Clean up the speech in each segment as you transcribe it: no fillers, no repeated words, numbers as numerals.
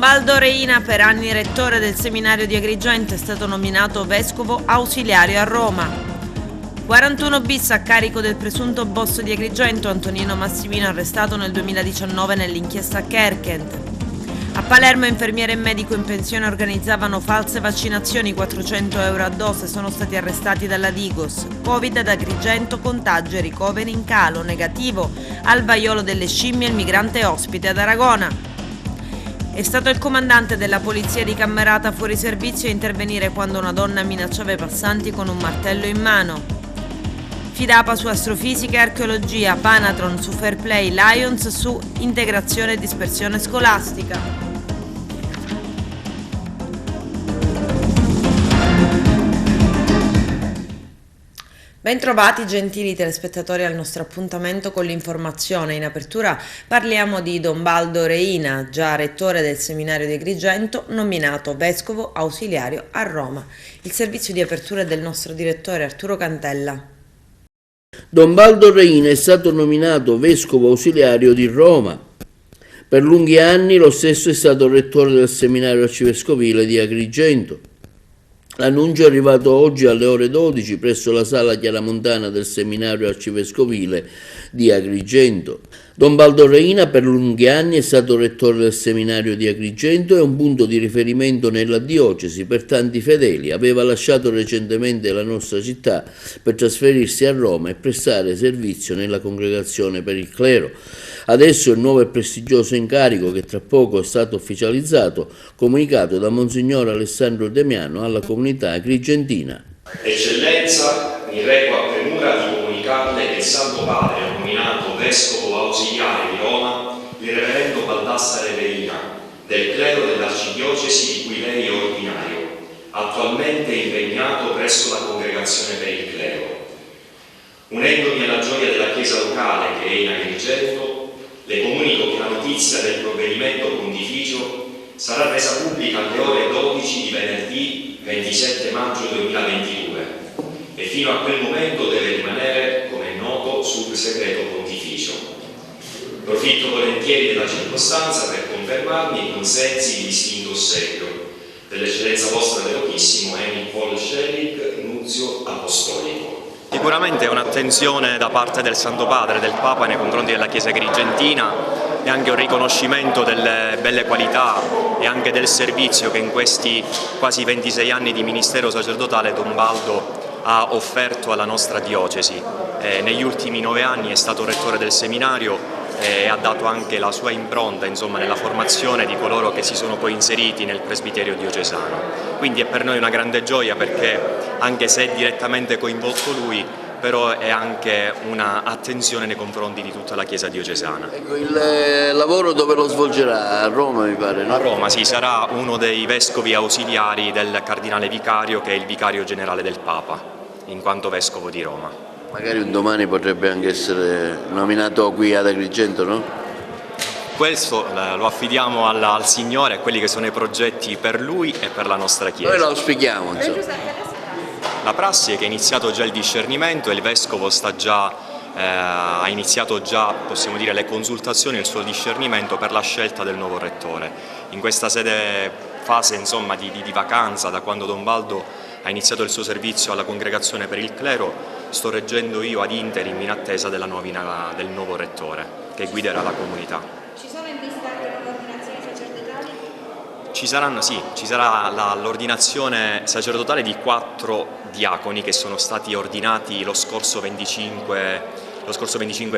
Don Baldo Reina, per anni rettore del seminario di Agrigento, è stato nominato vescovo ausiliario a Roma. 41 bis a carico del presunto boss di Agrigento, Antonino Massimino, arrestato nel 2019 nell'inchiesta Kerkent. A Palermo infermiere e medico in pensione organizzavano false vaccinazioni, 400 euro a dose, sono stati arrestati dalla Digos. Covid ad Agrigento, contagio e ricoveri in calo, negativo al vaiolo delle scimmie il migrante ospite ad Aragona. È stato il comandante della polizia di Cammerata fuori servizio a intervenire quando una donna minacciava i passanti con un martello in mano. Fidapa su astrofisica e archeologia, Panatron su fair play, Lions su integrazione e dispersione scolastica. Bentrovati gentili telespettatori al nostro appuntamento con l'informazione. In apertura parliamo di Don Baldo Reina, già rettore del seminario di Agrigento, nominato vescovo ausiliario a Roma. Il servizio di apertura è del nostro direttore Arturo Cantella. Don Baldo Reina è stato nominato vescovo ausiliario di Roma. Per lunghi anni lo stesso è stato rettore del seminario arcivescovile di Agrigento. L'annuncio è arrivato oggi alle ore 12 presso la sala chiaramontana del seminario arcivescovile di Agrigento. Don Baldo Reina per lunghi anni è stato rettore del seminario di Agrigento e un punto di riferimento nella diocesi per tanti fedeli. Aveva lasciato recentemente la nostra città per trasferirsi a Roma e prestare servizio nella congregazione per il clero. Adesso il nuovo e prestigioso incarico, che tra poco è stato ufficializzato, comunicato da Monsignor Alessandro Demiano alla comunità agrigentina. Eccellenza, mi reco a premura di comunicarle che il Santo Padre ha nominato vescovo ausiliare di Roma il reverendo Baldassare Reina, del clero dell'arcidiocesi di cui lei è ordinario, attualmente impegnato presso la congregazione per il clero. Unendomi alla gioia della Chiesa locale che è in Agrigento, le comunico che la notizia del provvedimento pontificio sarà resa pubblica alle ore 12 di venerdì 27 maggio 2022 e fino a quel momento deve rimanere, come è noto, sul segreto pontificio. Profitto volentieri della circostanza per confermarmi i consensi di distinto ossequio dell'Eccellenza vostra Velocissimo Emil Paul Schelik, nunzio apostolico. Sicuramente è un'attenzione da parte del Santo Padre, del Papa nei confronti della Chiesa agrigentina e anche un riconoscimento delle belle qualità e anche del servizio che in questi quasi 26 anni di ministero sacerdotale Don Baldo ha offerto alla nostra diocesi. Negli ultimi 9 anni è stato rettore del seminario e ha dato anche la sua impronta, insomma, nella formazione di coloro che si sono poi inseriti nel presbiterio diocesano. Quindi è per noi una grande gioia perché, anche se è direttamente coinvolto lui, però è anche una attenzione nei confronti di tutta la Chiesa diocesana. Ecco, il lavoro dove lo svolgerà? A Roma mi pare, no? A Roma, sì, sarà uno dei vescovi ausiliari del cardinale vicario, che è il vicario generale del Papa, in quanto vescovo di Roma. Magari un domani potrebbe anche essere nominato qui ad Agrigento, no? Questo lo affidiamo al Signore, a quelli che sono i progetti per Lui e per la nostra Chiesa. Noi lo auspichiamo, insomma. La prassi è che è iniziato già il discernimento e il Vescovo ha iniziato già, possiamo dire, le consultazioni e il suo discernimento per la scelta del nuovo Rettore. In questa fase insomma, di vacanza, da quando Don Baldo ha iniziato il suo servizio alla Congregazione per il Clero, sto reggendo io ad interim in attesa della nomina del nuovo Rettore che guiderà la comunità. Ci sono in vista anche le ordinazioni sacerdotali? Ci sarà l'ordinazione sacerdotale di 4 diaconi che sono stati ordinati lo scorso 25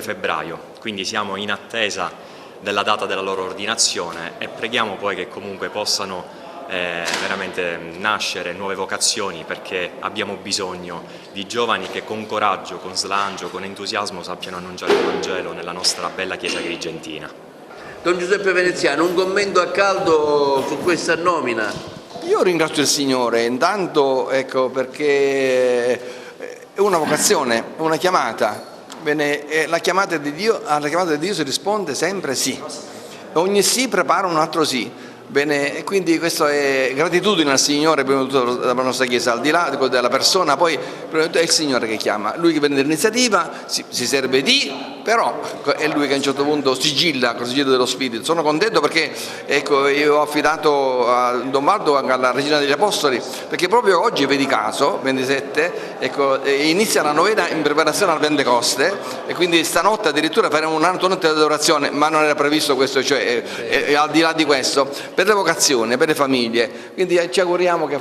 febbraio, quindi siamo in attesa della data della loro ordinazione e preghiamo poi che comunque possano veramente nascere nuove vocazioni, perché abbiamo bisogno di giovani che con coraggio, con slancio, con entusiasmo sappiano annunciare il Vangelo nella nostra bella Chiesa agrigentina. Don Giuseppe Veneziano, un commento a caldo su questa nomina? Io ringrazio il Signore, intanto perché è una vocazione, una chiamata. Bene, alla chiamata di Dio si risponde sempre sì. Ogni sì prepara un altro sì. Bene, e quindi questo è gratitudine al Signore, prima di tutto della nostra Chiesa, al di là della persona, poi prima di tutto è il Signore che chiama, Lui che prende l'iniziativa, si serve di però è lui che a un certo punto sigilla col sigillo dello Spirito. Sono contento perché io ho affidato a Don Baldo alla Regina degli Apostoli, perché proprio oggi, vedi caso, 27, inizia la novena in preparazione al Pentecoste, e quindi stanotte addirittura faremo un'altra notte di adorazione, ma non era previsto questo, cioè al di là di questo, per le vocazioni, per le famiglie. Quindi ci auguriamo che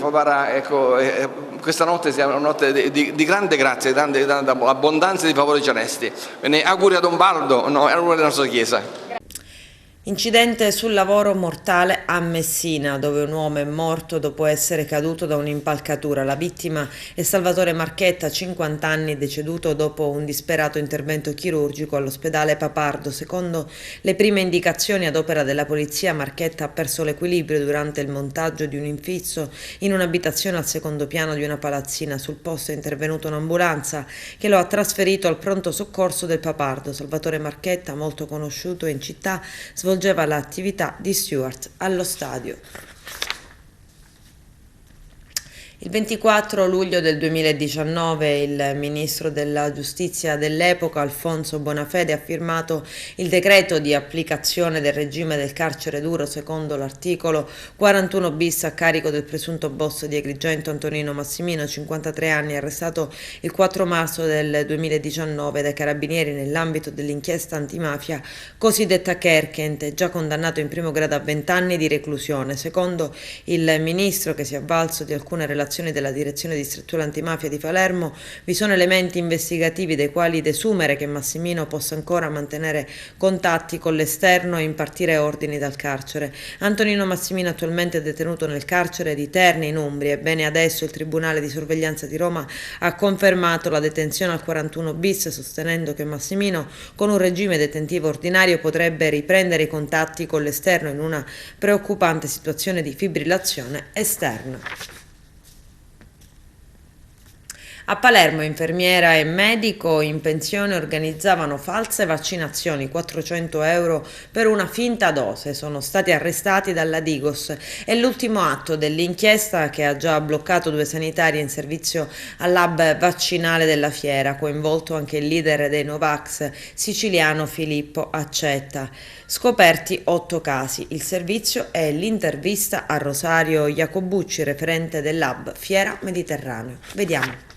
questa notte sia una notte di grande grazia, di grande abbondanza di favori celesti. Quindi auguri a Don Baldo, e auguri alla nostra Chiesa. Incidente sul lavoro mortale a Messina, dove un uomo è morto dopo essere caduto da un'impalcatura. La vittima è Salvatore Marchetta, 50 anni, deceduto dopo un disperato intervento chirurgico all'ospedale Papardo. Secondo le prime indicazioni ad opera della polizia, Marchetta ha perso l'equilibrio durante il montaggio di un infisso in un'abitazione al secondo piano di una palazzina. Sul posto è intervenuta un'ambulanza che lo ha trasferito al pronto soccorso del Papardo. Salvatore Marchetta, molto conosciuto in città, svolgeva l'attività di steward allo stadio. Il 24 luglio del 2019 il ministro della giustizia dell'epoca, Alfonso Bonafede, ha firmato il decreto di applicazione del regime del carcere duro secondo l'articolo 41 bis a carico del presunto boss di Agrigento Antonino Massimino, 53 anni, arrestato il 4 marzo del 2019 dai carabinieri nell'ambito dell'inchiesta antimafia cosiddetta Kerkent, già condannato in primo grado a 20 anni di reclusione. Secondo il ministro, che si è avvalso di alcune relazioni della direzione distrettuale antimafia di Palermo, vi sono elementi investigativi dai quali desumere che Massimino possa ancora mantenere contatti con l'esterno e impartire ordini dal carcere. Antonino Massimino attualmente è detenuto nel carcere di Terni in Umbria. Ebbene, adesso il Tribunale di Sorveglianza di Roma ha confermato la detenzione al 41 bis, sostenendo che Massimino con un regime detentivo ordinario potrebbe riprendere i contatti con l'esterno in una preoccupante situazione di fibrillazione esterna. A Palermo infermiera e medico in pensione organizzavano false vaccinazioni, 400 euro per una finta dose. Sono stati arrestati dalla Digos. È l'ultimo atto dell'inchiesta che ha già bloccato 2 sanitari in servizio all'hub vaccinale della fiera, coinvolto anche il leader dei Novax siciliano Filippo Accetta. Scoperti 8 casi. Il servizio è l'intervista a Rosario Iacobucci, referente dell'hub Fiera Mediterraneo. Vediamo.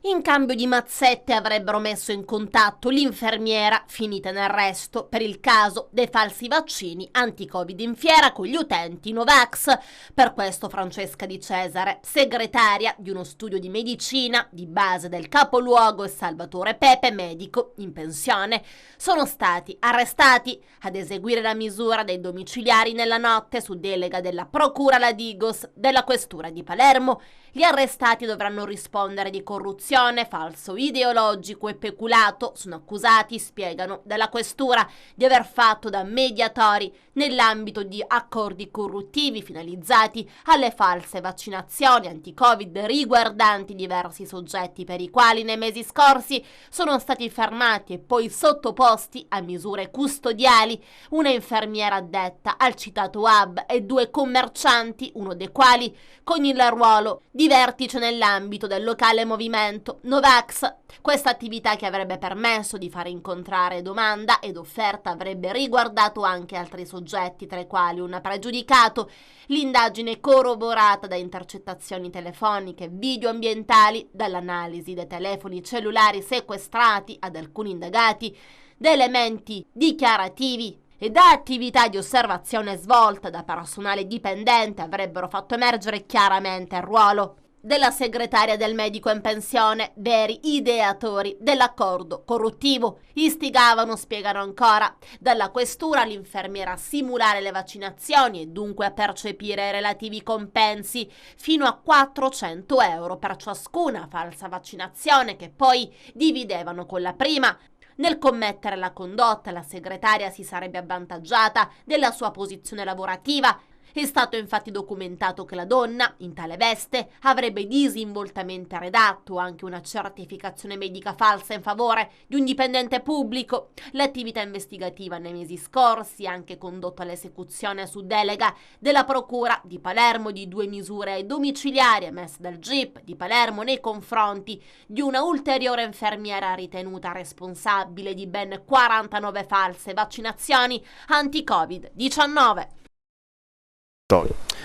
In cambio di mazzette avrebbero messo in contatto l'infermiera, finita in arresto per il caso dei falsi vaccini anti-Covid in fiera con gli utenti Novax. Per questo Francesca Di Cesare, segretaria di uno studio di medicina di base del capoluogo, e Salvatore Pepe, medico in pensione, sono stati arrestati ad eseguire la misura dei domiciliari nella notte su delega della Procura La Digos della Questura di Palermo. Gli arrestati dovranno rispondere di corruzione, falso ideologico e peculato. Sono accusati, spiegano, dalla Questura di aver fatto da mediatori nell'ambito di accordi corruttivi finalizzati alle false vaccinazioni anti-Covid riguardanti diversi soggetti, per i quali nei mesi scorsi sono stati fermati e poi sottoposti a misure custodiali una infermiera addetta al citato hub e 2 commercianti, uno dei quali con il ruolo di vertice nell'ambito del locale movimento Novax. Questa attività, che avrebbe permesso di fare incontrare domanda ed offerta, avrebbe riguardato anche altri soggetti, tra i quali un pregiudicato. L'indagine, corroborata da intercettazioni telefoniche, video ambientali, dall'analisi dei telefoni cellulari sequestrati ad alcuni indagati, da elementi dichiarativi e da attività di osservazione svolta da personale dipendente, avrebbero fatto emergere chiaramente il ruolo della segretaria del medico in pensione, veri ideatori dell'accordo corruttivo. Istigavano, spiegano ancora, dalla questura l'infermiera a simulare le vaccinazioni e dunque a percepire i relativi compensi, fino a 400 euro per ciascuna falsa vaccinazione, che poi dividevano con la prima. Nel commettere la condotta, la segretaria si sarebbe avvantaggiata della sua posizione lavorativa È stato infatti documentato che la donna, in tale veste, avrebbe disinvoltamente redatto anche una certificazione medica falsa in favore di un dipendente pubblico. L'attività investigativa nei mesi scorsi ha anche condotto all'esecuzione su delega della Procura di Palermo di 2 misure domiciliari emesse dal GIP di Palermo nei confronti di una ulteriore infermiera ritenuta responsabile di ben 49 false vaccinazioni anti-Covid-19.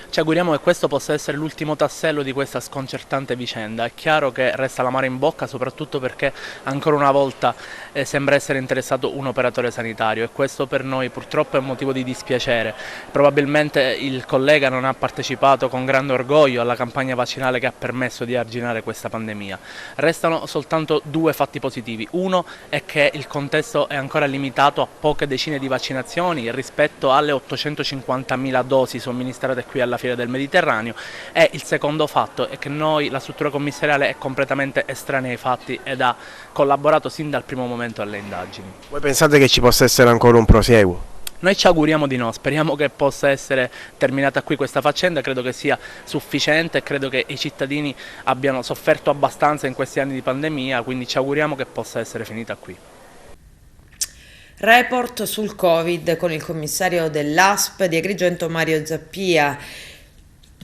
Ci auguriamo che questo possa essere l'ultimo tassello di questa sconcertante vicenda. È chiaro che resta l'amaro in bocca, soprattutto perché ancora una volta sembra essere interessato un operatore sanitario, e questo per noi purtroppo è un motivo di dispiacere. Probabilmente il collega non ha partecipato con grande orgoglio alla campagna vaccinale che ha permesso di arginare questa pandemia. Restano soltanto 2 fatti positivi. Uno è che il contesto è ancora limitato a poche decine di vaccinazioni rispetto alle 850.000 dosi somministrate qui alla Fiera del Mediterraneo, e il secondo fatto è che noi, la struttura commissariale, è completamente estranea ai fatti ed ha collaborato sin dal primo momento alle indagini. Voi pensate che ci possa essere ancora un prosieguo? Noi ci auguriamo di no, speriamo che possa essere terminata qui questa faccenda, credo che sia sufficiente e credo che i cittadini abbiano sofferto abbastanza in questi anni di pandemia, quindi ci auguriamo che possa essere finita qui. Report sul Covid con il commissario dell'ASP di Agrigento Mario Zappia.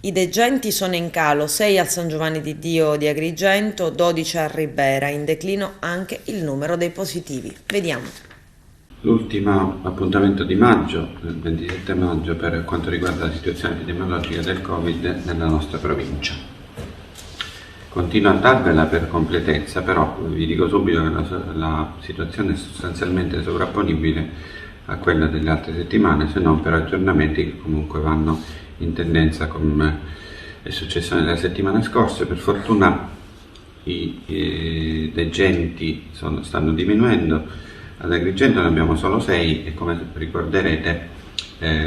I degenti sono in calo, 6 al San Giovanni di Dio di Agrigento, 12 a Ribera, in declino anche il numero dei positivi. Vediamo. L'ultimo appuntamento di maggio, il 27 maggio, per quanto riguarda la situazione epidemiologica del Covid nella nostra provincia. Continuo a darvela per completezza, però vi dico subito che la situazione è sostanzialmente sovrapponibile a quella delle altre settimane, se non per aggiornamenti che comunque vanno in tendenza come è successo nelle settimane scorse. Per fortuna i degenti stanno diminuendo. Ad Agrigento ne abbiamo solo 6 e, come ricorderete,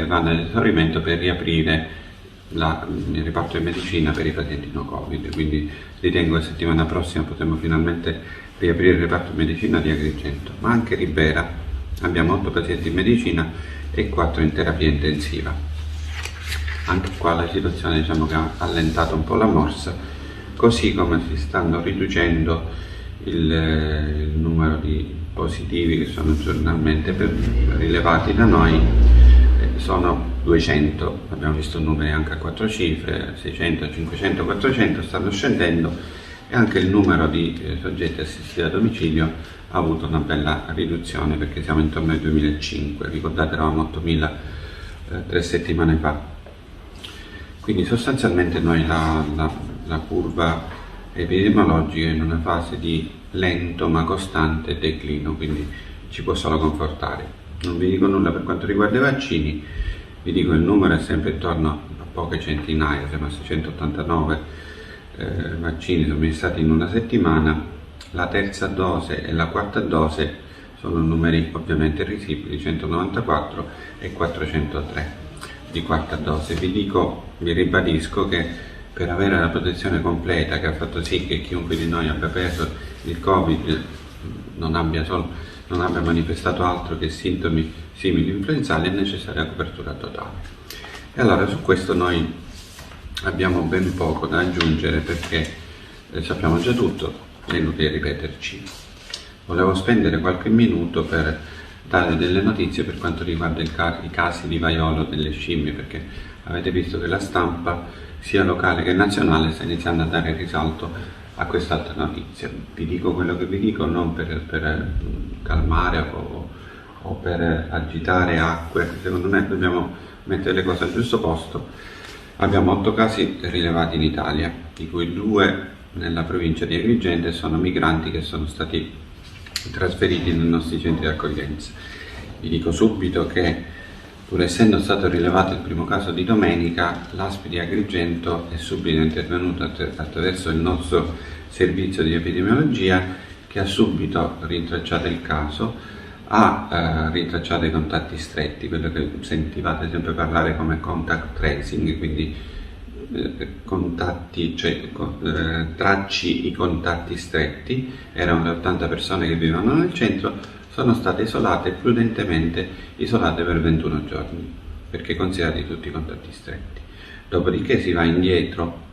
vanno all'esaurimento per riaprire il reparto di medicina per i pazienti no Covid, quindi ritengo che la settimana prossima potremo finalmente riaprire il reparto di medicina di Agrigento, ma anche Ribera abbiamo 8 pazienti in medicina e 4 in terapia intensiva. Anche qua la situazione, diciamo, che ha allentato un po' la morsa, così come si stanno riducendo il numero di positivi che sono giornalmente rilevati da noi. Sono 200, abbiamo visto numeri anche a 4 cifre, 600, 500, 400, stanno scendendo, e anche il numero di soggetti assistiti a domicilio ha avuto una bella riduzione, perché siamo intorno ai 2005, ricordate eravamo 8.000 3 settimane fa. Quindi sostanzialmente noi la curva epidemiologica è in una fase di lento ma costante declino, quindi ci può solo confortare. Non vi dico nulla per quanto riguarda i vaccini, vi dico il numero è sempre intorno a poche centinaia, siamo a 689 vaccini somministrati in una settimana. La terza dose e la quarta dose sono numeri ovviamente risibili, 194 e 403 di quarta dose. Vi ribadisco che per avere la protezione completa, che ha fatto sì che chiunque di noi abbia preso il Covid non abbia manifestato altro che sintomi simili influenzali, è necessaria la copertura totale. E allora su questo noi abbiamo ben poco da aggiungere, perché sappiamo già tutto, è inutile ripeterci. Volevo spendere qualche minuto per dare delle notizie per quanto riguarda i casi di vaiolo delle scimmie, perché avete visto che la stampa sia locale che nazionale sta iniziando a dare risalto a quest'altra notizia. Vi dico quello che vi dico non per calmare o per agitare acque, secondo me dobbiamo mettere le cose al giusto posto. Abbiamo 8 casi rilevati in Italia, di cui 2 nella provincia di Agrigento, e sono migranti che sono stati trasferiti nei nostri centri di accoglienza. Vi dico subito che, pur essendo stato rilevato il primo caso di domenica, l'ASP di Agrigento è subito intervenuto attraverso il nostro servizio di epidemiologia, che ha subito rintracciato il caso, ha rintracciato i contatti stretti, quello che sentivate sempre parlare come contact tracing, quindi tracci i contatti stretti. Erano le 80 persone che vivevano nel centro, sono state isolate, prudentemente isolate per 21 giorni. perché considerati tutti contatti stretti. Dopodiché si va indietro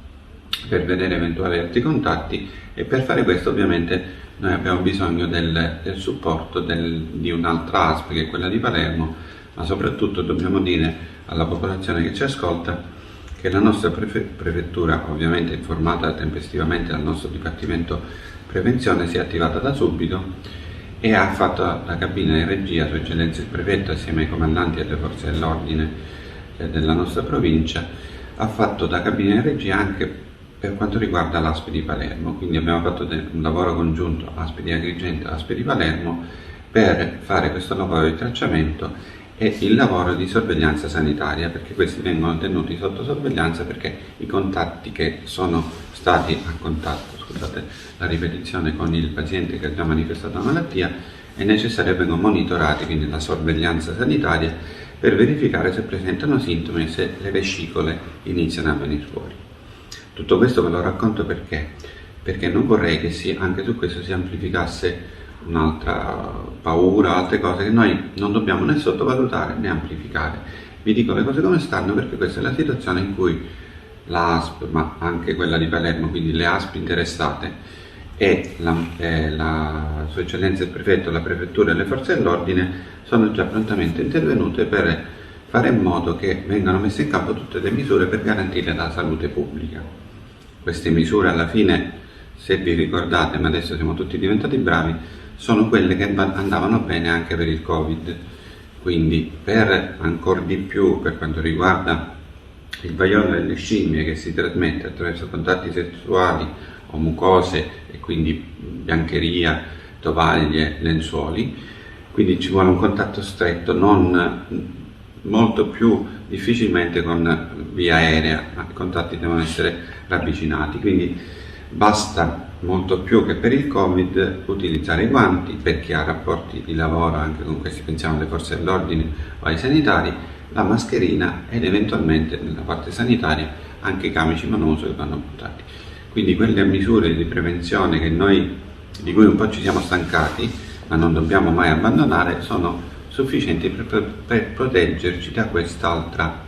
per vedere eventuali altri contatti, e per fare questo ovviamente noi abbiamo bisogno del supporto di un'altra ASP, che è quella di Palermo, ma soprattutto dobbiamo dire alla popolazione che ci ascolta che la nostra prefettura, ovviamente informata tempestivamente dal nostro Dipartimento Prevenzione, si è attivata da subito e ha fatto la cabina di regia, Sua Eccellenza il Prefetto assieme ai comandanti e alle forze dell'ordine della nostra provincia, ha fatto da cabina di regia anche per quanto riguarda l'ASP di Palermo. Quindi abbiamo fatto un lavoro congiunto ASP di Agrigento e ASP di Palermo per fare questo lavoro di tracciamento e il lavoro di sorveglianza sanitaria, perché questi vengono tenuti sotto sorveglianza, perché i contatti che sono stati a contatto, scusate la ripetizione, con il paziente che ha già manifestato la malattia, è necessario che vengano monitorati, quindi la sorveglianza sanitaria, per verificare se presentano sintomi e se le vescicole iniziano a venire fuori. Tutto questo ve lo racconto perché non vorrei che anche su questo si amplificasse un'altra paura, altre cose che noi non dobbiamo né sottovalutare né amplificare. Vi dico le cose come stanno, perché questa è la situazione in cui l'ASP, ma anche quella di Palermo, quindi le ASP interessate, e la Sua Eccellenza il Prefetto, la Prefettura e le Forze dell'Ordine sono già prontamente intervenute per fare in modo che vengano messe in campo tutte le misure per garantire la salute pubblica. Queste misure alla fine, se vi ricordate, ma adesso siamo tutti diventati bravi, sono quelle che andavano bene anche per il Covid. Quindi per ancora di più, per quanto riguarda il vaiolo delle scimmie, che si trasmette attraverso contatti sessuali o mucose, e quindi biancheria, tovaglie, lenzuoli, quindi ci vuole un contatto stretto, non molto più difficilmente con via aerea, ma i contatti devono essere ravvicinati, quindi basta molto più che per il Covid utilizzare i guanti per chi ha rapporti di lavoro anche con questi, pensiamo alle forze dell'ordine o ai sanitari, la mascherina ed eventualmente nella parte sanitaria anche i camici monouso che vanno buttati. Quindi quelle misure di prevenzione di cui un po' ci siamo stancati, ma non dobbiamo mai abbandonare, sono sufficienti per proteggerci da quest'altra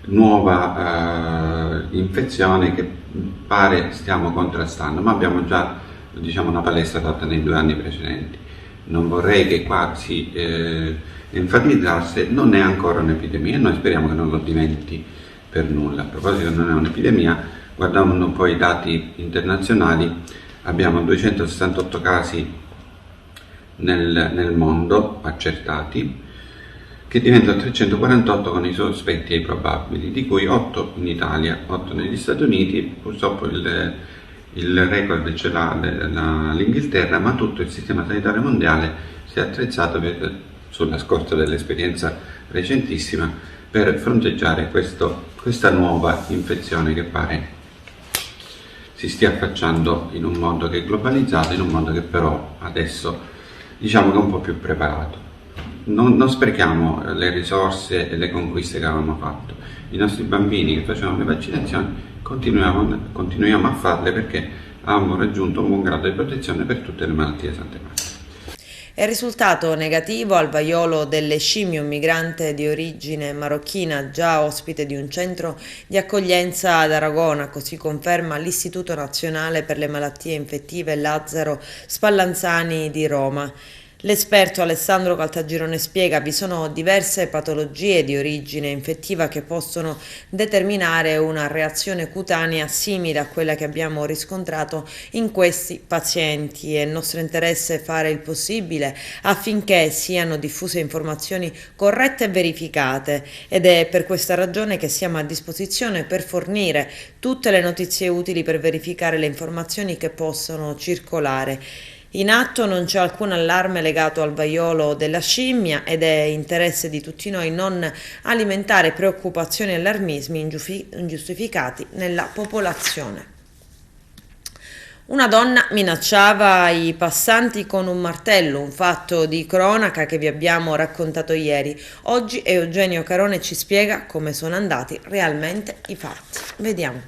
nuova infezione che pare stiamo contrastando, ma abbiamo già una palestra fatta nei 2 anni precedenti. Non vorrei che qua si enfatizzasse, non è ancora un'epidemia e noi speriamo che non lo diventi per nulla. A proposito, non è un'epidemia, guardando un po' i dati internazionali, abbiamo 268 casi nel mondo accertati, che diventano 348 con i sospetti e i probabili, di cui 8 in Italia, 8 negli Stati Uniti. Purtroppo il record ce l'ha l'Inghilterra, ma tutto il sistema sanitario mondiale si è attrezzato sulla scorta dell'esperienza recentissima per fronteggiare questa nuova infezione che pare si stia affacciando in un mondo che è globalizzato, in un mondo che però adesso che è un po' più preparato. Non sprechiamo le risorse e le conquiste che avevamo fatto. I nostri bambini che facevano le vaccinazioni continuiamo a farle, perché abbiamo raggiunto un buon grado di protezione per tutte le malattie sante madre. È risultato negativo al vaiolo delle scimmie un migrante di origine marocchina, già ospite di un centro di accoglienza ad Aragona, così conferma l'Istituto Nazionale per le Malattie Infettive Lazzaro Spallanzani di Roma. L'esperto Alessandro Caltagirone spiega: vi sono diverse patologie di origine infettiva che possono determinare una reazione cutanea simile a quella che abbiamo riscontrato in questi pazienti. È nostro interesse fare il possibile affinché siano diffuse informazioni corrette e verificate, ed è per questa ragione che siamo a disposizione per fornire tutte le notizie utili per verificare le informazioni che possono circolare. In atto non c'è alcun allarme legato al vaiolo della scimmia ed è interesse di tutti noi non alimentare preoccupazioni e allarmismi ingiustificati nella popolazione. Una donna minacciava i passanti con un martello, un fatto di cronaca che vi abbiamo raccontato ieri. Oggi Eugenio Carone ci spiega come sono andati realmente i fatti. Vediamo.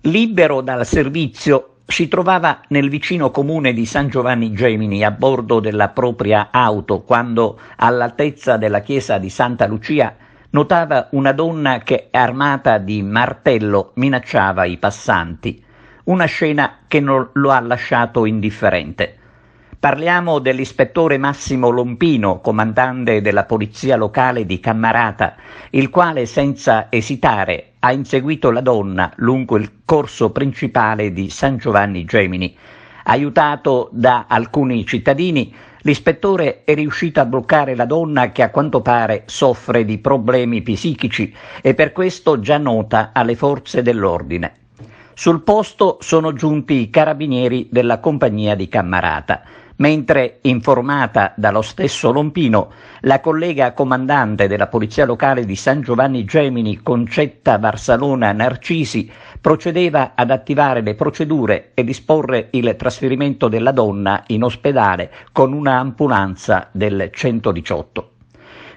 Libero dal servizio si trovava nel vicino comune di San Giovanni Gemini a bordo della propria auto quando, all'altezza della chiesa di Santa Lucia, notava una donna che, armata di martello, minacciava i passanti. Una scena che non lo ha lasciato indifferente. Parliamo dell'ispettore Massimo Lompino, comandante della polizia locale di Cammarata, il quale senza esitare ha inseguito la donna lungo il corso principale di San Giovanni Gemini. Aiutato da alcuni cittadini, l'ispettore è riuscito a bloccare la donna che a quanto pare soffre di problemi psichici e per questo già nota alle forze dell'ordine. Sul posto sono giunti i carabinieri della compagnia di Cammarata, mentre, informata dallo stesso Lompino, la collega comandante della polizia locale di San Giovanni Gemini, Concetta Barsalona Narcisi, procedeva ad attivare le procedure e disporre il trasferimento della donna in ospedale con una ambulanza del 118.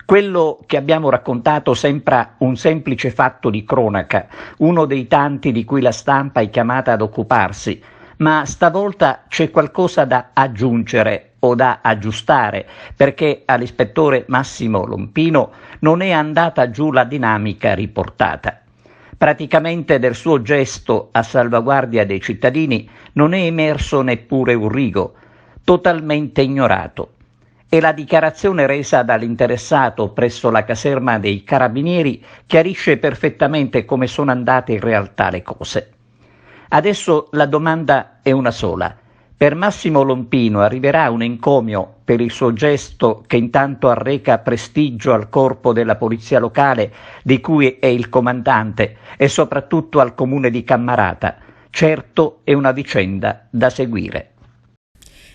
Quello che abbiamo raccontato sembra un semplice fatto di cronaca, uno dei tanti di cui la stampa è chiamata ad occuparsi, ma stavolta c'è qualcosa da aggiungere o da aggiustare, perché all'ispettore Massimo Lompino non è andata giù la dinamica riportata. Praticamente del suo gesto a salvaguardia dei cittadini non è emerso neppure un rigo, totalmente ignorato. E la dichiarazione resa dall'interessato presso la caserma dei Carabinieri chiarisce perfettamente come sono andate in realtà le cose. Adesso la domanda è una sola. Per Massimo Lompino arriverà un encomio per il suo gesto che intanto arreca prestigio al corpo della polizia locale di cui è il comandante e soprattutto al comune di Cammarata. Certo è una vicenda da seguire.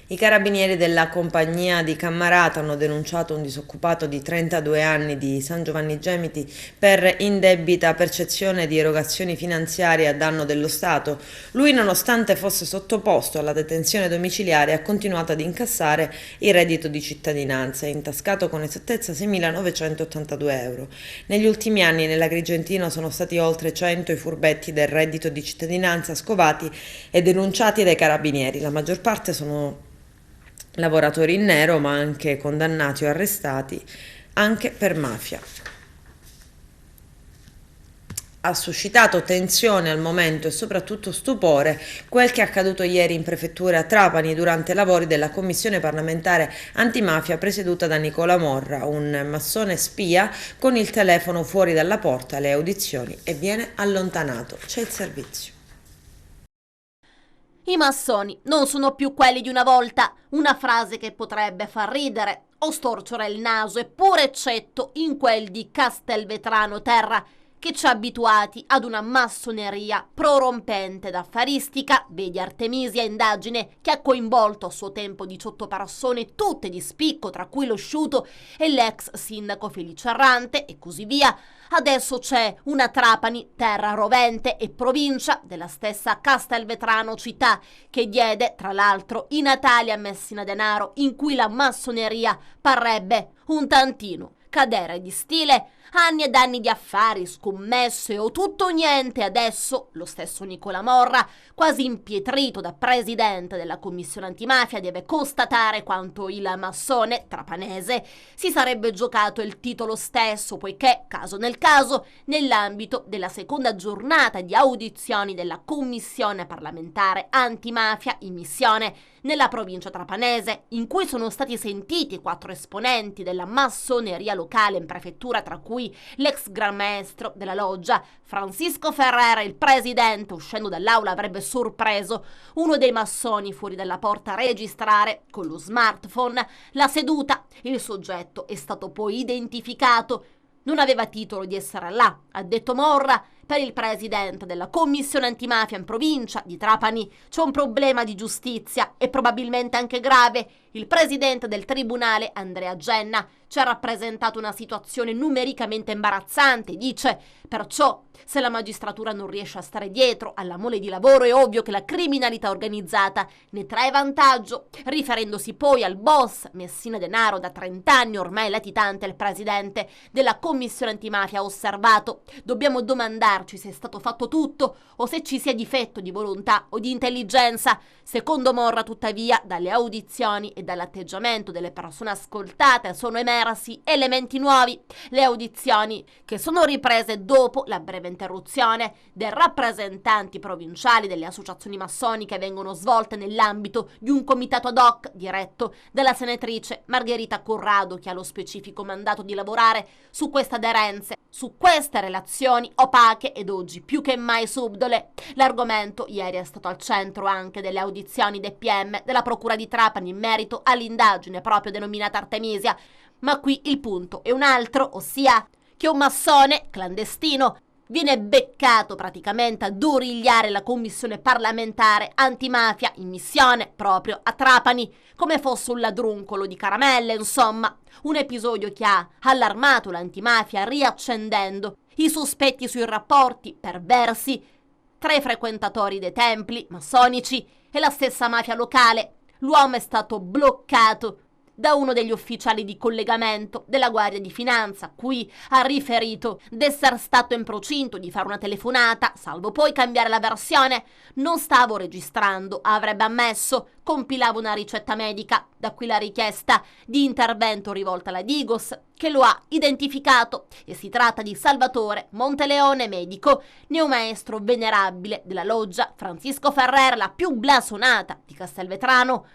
I carabinieri della compagnia di Cammarata hanno denunciato un disoccupato di 32 anni di San Giovanni Gemiti per indebita percezione di erogazioni finanziarie a danno dello Stato. Lui, nonostante fosse sottoposto alla detenzione domiciliare, ha continuato ad incassare il reddito di cittadinanza e intascato con esattezza 6.982 euro. Negli ultimi anni nell'Agrigentino sono stati oltre 100 i furbetti del reddito di cittadinanza scovati e denunciati dai carabinieri. La maggior parte sono lavoratori in nero, ma anche condannati o arrestati anche per mafia. Ha suscitato tensione al momento e soprattutto stupore quel che è accaduto ieri in prefettura a Trapani durante i lavori della commissione parlamentare antimafia presieduta da Nicola Morra, un massone spia con il telefono fuori dalla porta alle audizioni e viene allontanato. C'è il servizio. I massoni non sono più quelli di una volta, una frase che potrebbe far ridere o storcere il naso, eppure eccetto in quel di Castelvetrano Terra, che ci ha abituati ad una massoneria prorompente ed affaristica, vedi Artemisia, indagine che ha coinvolto a suo tempo 18 persone, tutte di spicco, tra cui lo Sciuto e l'ex sindaco Felice Errante e così via. Adesso c'è una Trapani, terra rovente e provincia della stessa Castelvetrano città, che diede, tra l'altro, i natali a Messina Denaro, in cui la massoneria parrebbe un tantino cadere di stile. Anni ed anni di affari, scommesse o tutto o niente. Adesso lo stesso Nicola Morra, quasi impietrito da presidente della commissione antimafia, deve constatare quanto il massone trapanese si sarebbe giocato il titolo stesso, poiché, caso nel caso, nell'ambito della seconda giornata di audizioni della commissione parlamentare antimafia in missione nella provincia trapanese, in cui sono stati sentiti 4 esponenti della massoneria locale in prefettura, tra cui l'ex gran maestro della loggia Francisco Ferrera, il presidente, uscendo dall'aula, avrebbe sorpreso uno dei massoni fuori dalla porta a registrare con lo smartphone la seduta. Il soggetto è stato poi identificato. Non aveva titolo di essere là, ha detto Morra. Per il presidente della commissione antimafia in provincia di Trapani c'è un problema di giustizia e probabilmente anche grave. Il presidente del tribunale, Andrea Genna, ci ha rappresentato una situazione numericamente imbarazzante, dice. Perciò, se la magistratura non riesce a stare dietro alla mole di lavoro, è ovvio che la criminalità organizzata ne trae vantaggio, riferendosi poi al boss Messina Denaro, da 30 anni ormai latitante. Il presidente della commissione antimafia ha osservato: dobbiamo domandarci se è stato fatto tutto o se ci sia difetto di volontà o di intelligenza. Secondo Morra, tuttavia, dalle audizioni e dall'atteggiamento delle persone ascoltate sono emersi elementi nuovi. Le audizioni, che sono riprese dopo la breve interruzione dei rappresentanti provinciali delle associazioni massoniche, vengono svolte nell'ambito di un comitato ad hoc diretto dalla senatrice Margherita Corrado, che ha lo specifico mandato di lavorare su queste aderenze, su queste relazioni opache ed oggi più che mai subdole. L'argomento ieri è stato al centro anche delle audizioni del PM della Procura di Trapani in merito all'indagine proprio denominata Artemisia. Ma qui il punto è un altro, ossia che un massone clandestino viene beccato praticamente ad origliare la commissione parlamentare antimafia in missione proprio a Trapani, come fosse un ladruncolo di caramelle, insomma. Un episodio che ha allarmato l'antimafia, riaccendendo i sospetti sui rapporti perversi tra i frequentatori dei templi massonici e la stessa mafia locale. L'uomo è stato bloccato da uno degli ufficiali di collegamento della Guardia di Finanza, cui ha riferito d'essere stato in procinto di fare una telefonata, salvo poi cambiare la versione. Non stavo registrando, avrebbe ammesso, compilavo una ricetta medica. Da qui la richiesta di intervento rivolta alla Digos, che lo ha identificato, e si tratta di Salvatore Monteleone, medico, neomaestro venerabile della loggia Francisco Ferrer, la più blasonata di Castelvetrano.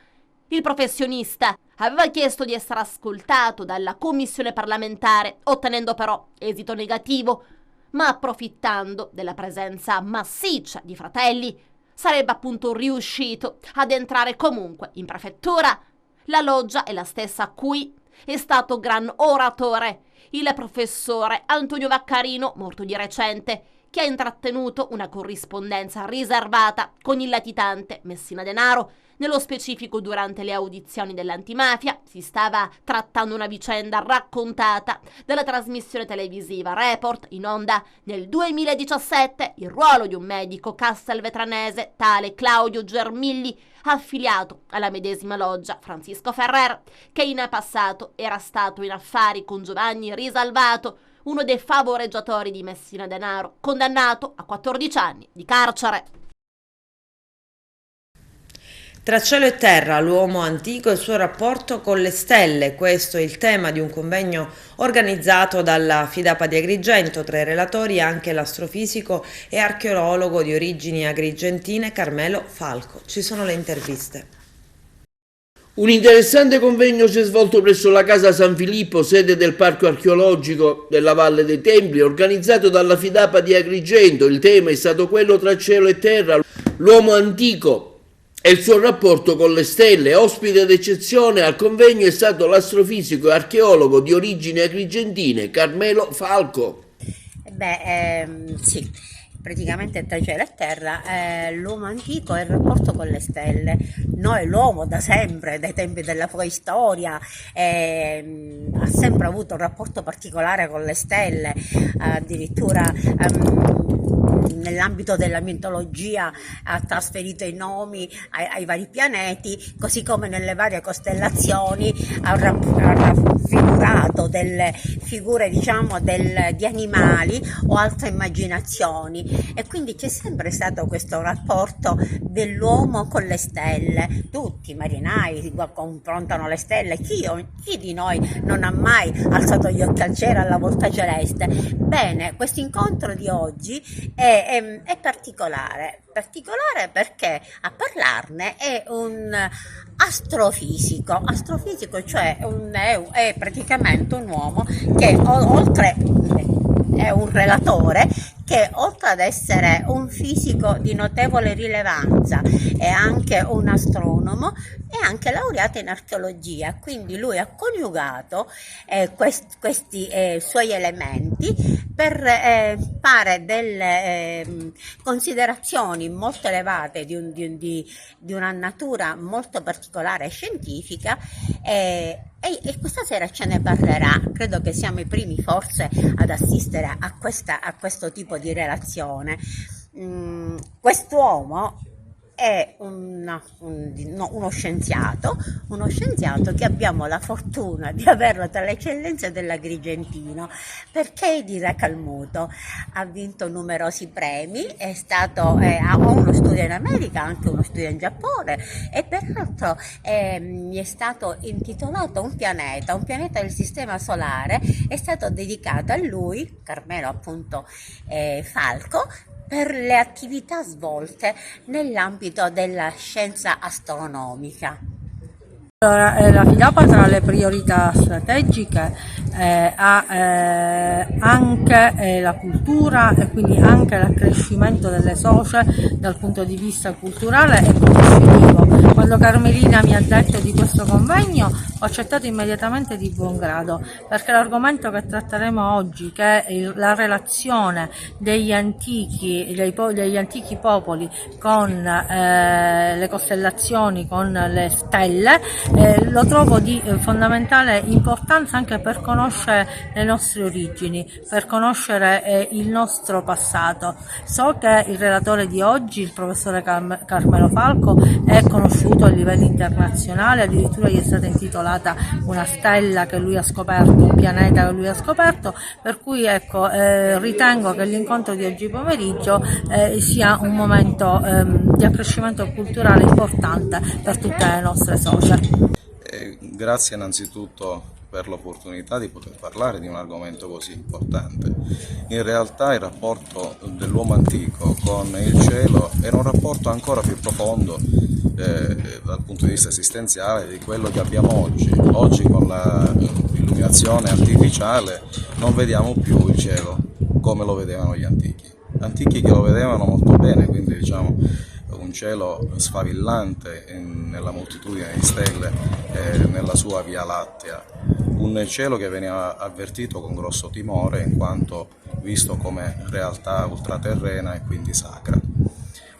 Il professionista aveva chiesto di essere ascoltato dalla commissione parlamentare, ottenendo però esito negativo, ma approfittando della presenza massiccia di fratelli, sarebbe appunto riuscito ad entrare comunque in prefettura. La loggia è la stessa a cui è stato gran oratore il professore Antonio Vaccarino, morto di recente, che ha intrattenuto una corrispondenza riservata con il latitante Messina Denaro. Nello specifico, durante le audizioni dell'antimafia si stava trattando una vicenda raccontata dalla trasmissione televisiva Report, in onda nel 2017, il ruolo di un medico castelvetranese, tale Claudio Germilli, affiliato alla medesima loggia Francisco Ferrer, che in passato era stato in affari con Giovanni Risalvato, uno dei favoreggiatori di Messina Denaro, condannato a 14 anni di carcere. Tra cielo e terra, l'uomo antico e il suo rapporto con le stelle, questo è il tema di un convegno organizzato dalla Fidapa di Agrigento. Tra i relatori anche l'astrofisico e archeologo di origini agrigentine Carmelo Falco. Ci sono le interviste. Un interessante convegno si è svolto presso la Casa San Filippo, sede del Parco Archeologico della Valle dei Templi, organizzato dalla Fidapa di Agrigento. Il tema è stato quello tra cielo e terra, l'uomo antico e il suo rapporto con le stelle. Ospite d'eccezione al convegno è stato l'astrofisico e archeologo di origini agrigentine Carmelo Falco. Sì, praticamente tra cielo e terra l'uomo antico e il rapporto con le stelle. Noi, l'uomo, da sempre, dai tempi della preistoria, ha sempre avuto un rapporto particolare con le stelle, addirittura nell'ambito della mitologia ha trasferito i nomi ai vari pianeti, così come nelle varie costellazioni ha raffigurato delle figure, diciamo, di animali o altre immaginazioni, e quindi c'è sempre stato questo rapporto dell'uomo con le stelle. Tutti i marinai si confrontano le stelle. Chi di noi non ha mai alzato gli occhi al cielo, alla volta celeste? Bene, questo incontro di oggi è particolare perché a parlarne è un astrofisico, cioè è praticamente un uomo che oltre è un relatore che, oltre ad essere un fisico di notevole rilevanza, è anche un astronomo e anche laureato in archeologia, quindi lui ha coniugato questi suoi elementi per fare delle considerazioni molto elevate di una natura molto particolare e scientifica, e questa sera ce ne parlerà. Credo che siamo i primi forse ad assistere a questo tipo di relazione. Quest'uomo è uno scienziato che abbiamo la fortuna di averlo tra le eccellenze dell'Agrigentino, perché di Recalmuto ha vinto numerosi premi, ha uno studio in America, anche uno studio in Giappone, e peraltro gli è stato intitolato un pianeta del sistema solare, è stato dedicato a lui, Carmelo appunto Falco, per le attività svolte nell'ambito della scienza astronomica. Allora, la FIDAPA tra le priorità strategiche ha anche la cultura e quindi anche l'accrescimento delle socie dal punto di vista culturale e conoscitivo. Quando Carmelina mi ha detto di questo convegno ho accettato immediatamente di buon grado, perché l'argomento che tratteremo oggi, che è la relazione degli antichi popoli con le costellazioni, con le stelle, lo trovo di fondamentale importanza anche per conoscere le nostre origini, per conoscere il nostro passato. So che il relatore di oggi, il professore Carmelo Falco, è conosciuto a livello internazionale, addirittura gli è stata intitolata una stella che lui ha scoperto, un pianeta che lui ha scoperto, per cui ecco, ritengo che l'incontro di oggi pomeriggio sia un momento di accrescimento culturale importante per tutte le nostre socie. Grazie innanzitutto per l'opportunità di poter parlare di un argomento così importante. In realtà il rapporto dell'uomo antico con il cielo era un rapporto ancora più profondo dal punto di vista esistenziale di quello che abbiamo oggi. Oggi con l'illuminazione artificiale non vediamo più il cielo come lo vedevano gli antichi che lo vedevano molto bene, quindi diciamo un cielo sfavillante nella moltitudine di stelle nella sua Via Lattea, un cielo che veniva avvertito con grosso timore in quanto visto come realtà ultraterrena e quindi sacra.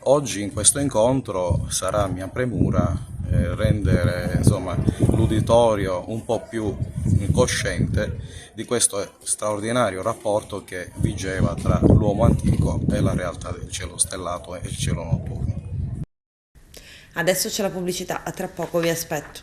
Oggi in questo incontro sarà mia premura rendere l'uditorio un po' più cosciente di questo straordinario rapporto che vigeva tra l'uomo antico e la realtà del cielo stellato e il cielo notturno. Adesso c'è la pubblicità, a tra poco vi aspetto.